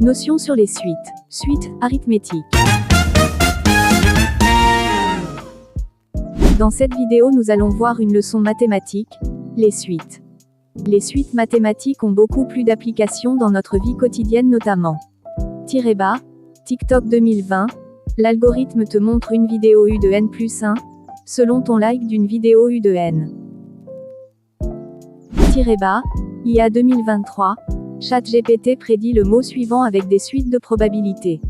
Notion sur les suites. Suite arithmétique. Dans cette vidéo, nous allons voir une leçon mathématique, les suites. Les suites mathématiques ont beaucoup plus d'applications dans notre vie quotidienne notamment. TikTok 2020, l'algorithme te montre une vidéo U de n plus 1, selon ton like d'une vidéo U de n. IA 2023, ChatGPT prédit le mot suivant avec des suites de probabilités.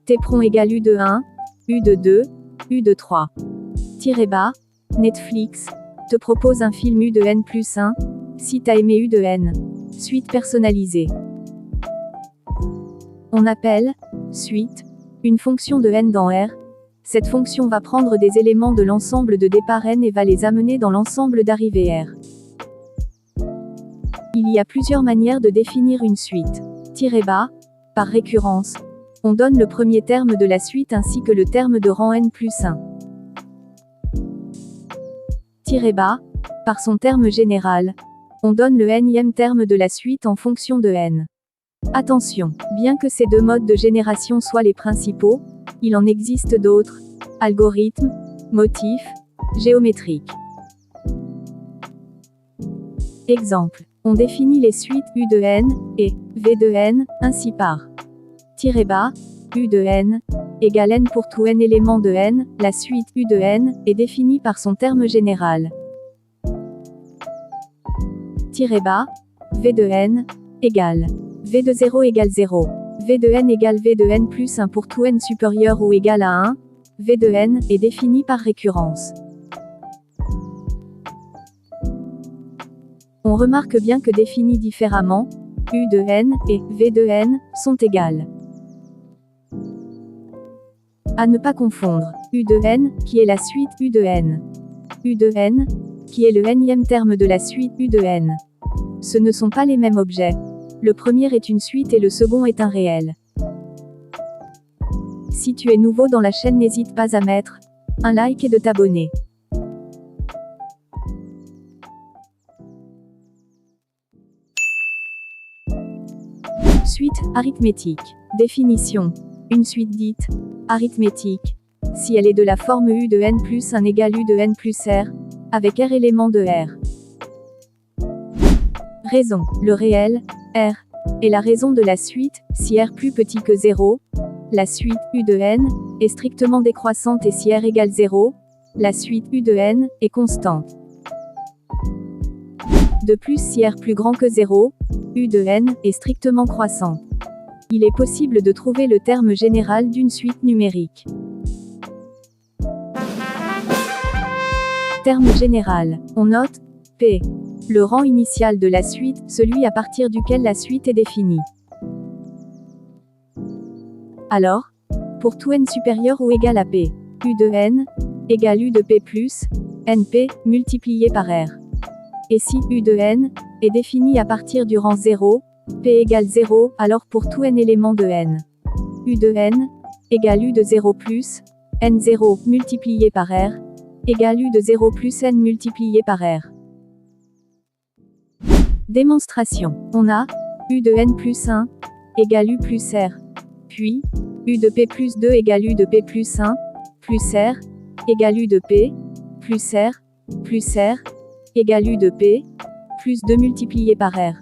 Tpron égale U de 1, U de 2, U de 3. Netflix te propose un film U de n plus 1, si t'as aimé U de n. Suite personnalisée. On appelle suite une fonction de n dans R. Cette fonction va prendre des éléments de l'ensemble de départ n et va les amener dans l'ensemble d'arrivée R. Il y a plusieurs manières de définir une suite. Par récurrence, on donne le premier terme de la suite ainsi que le terme de rang n plus 1. Par son terme général, on donne le nème terme de la suite en fonction de n. Attention, bien que ces deux modes de génération soient les principaux, il en existe d'autres, algorithmes, motifs, géométriques. Exemple, on définit les suites U de n et V de n ainsi par U de n égale n pour tout n éléments de n, la suite U de n est définie par son terme général. V de n égale V de 0 égale 0. V de n égale V de n plus 1 pour tout n supérieur ou égal à 1. V de n est défini par récurrence. On remarque bien que définis différemment, U de n et V de n sont égales. À ne pas confondre, U de n, qui est la suite U de n. U de n, qui est le nème terme de la suite U de n. Ce ne sont pas les mêmes objets. Le premier est une suite et le second est un réel. Si tu es nouveau dans la chaîne, n'hésite pas à mettre un like et de t'abonner. Suite arithmétique. Définition. Une suite dite arithmétique, si elle est de la forme U de n plus 1 égale U de n plus R, avec R éléments de R. Raison. Le réel, R, est la raison de la suite, si R plus petit que 0, la suite U de n est strictement décroissante et si R égale 0, la suite U de n est constante. De plus, si R plus grand que 0, U de n est strictement croissante. Il est possible de trouver le terme général d'une suite numérique. Terme général. On note P. Le rang initial de la suite, celui à partir duquel la suite est définie. Alors, pour tout n supérieur ou égal à P, U de n égale U de P plus NP multiplié par R. Et si U de n est défini à partir du rang 0, P égale 0, alors pour tout n éléments de n, U de n égale U de 0 plus N0 multiplié par R égale U de 0 plus N multiplié par R. Démonstration. On a U de n plus 1 égale U plus R, puis U de P plus 2 égale U de P plus 1 plus R égale U de P plus R égale U de P plus 2 multiplié par R.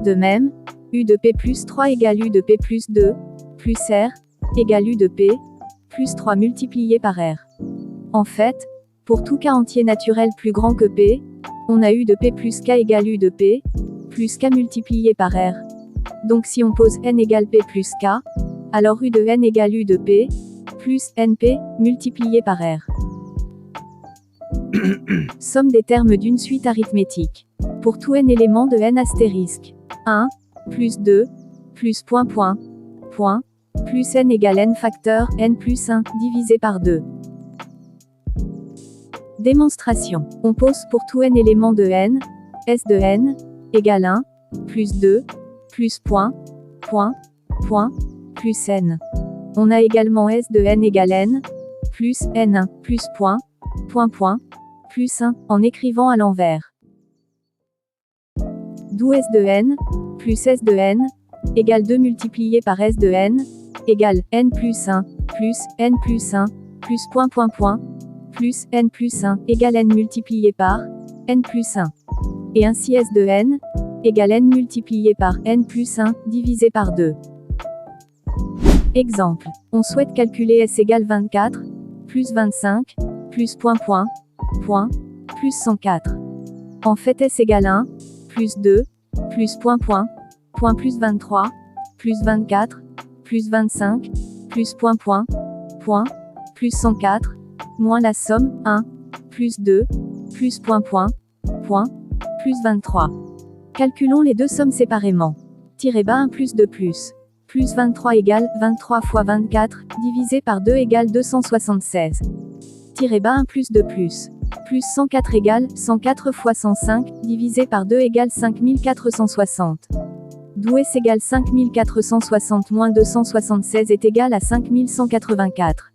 De même, U de P plus 3 égale U de P plus 2 plus R égale U de P plus 3 multiplié par R. En fait, pour tout K entier naturel plus grand que P, on a U de P plus K égale U de P plus K multiplié par R. Donc si on pose n égale P plus K, alors U de n égale U de P plus NP multiplié par R. Somme des termes d'une suite arithmétique. Pour tout n éléments de n astérisque. 1, plus 2, plus point, plus n égale n facteur n plus 1, divisé par 2. Démonstration. On pose pour tout n éléments de n, S de n, égale 1, plus 2, plus point, plus n. On a également S de n égale n, plus n1, plus point, plus 1, en écrivant à l'envers. D'où S de n, plus S de n, égale 2 multiplié par S de n, égale n plus 1, plus n plus 1, plus plus n plus 1, égale n multiplié par n plus 1. Et ainsi S de n, égale n multiplié par n plus 1, divisé par 2. Exemple. On souhaite calculer S égale 24, plus 25, plus plus 104. En fait S égale 1, plus 2, plus plus 23, plus 24, plus 25, plus plus 104, moins la somme, 1, plus 2, plus plus 23. Calculons les deux sommes séparément. Tirez bas 1 plus 2 plus 23 égale 23 fois 24, divisé par 2 égale 276. Tirez bas 1 plus 2 plus 104 égale 104 fois 105, divisé par 2 égale 5460. D'où S égale 5460 moins 276 est égal à 5184.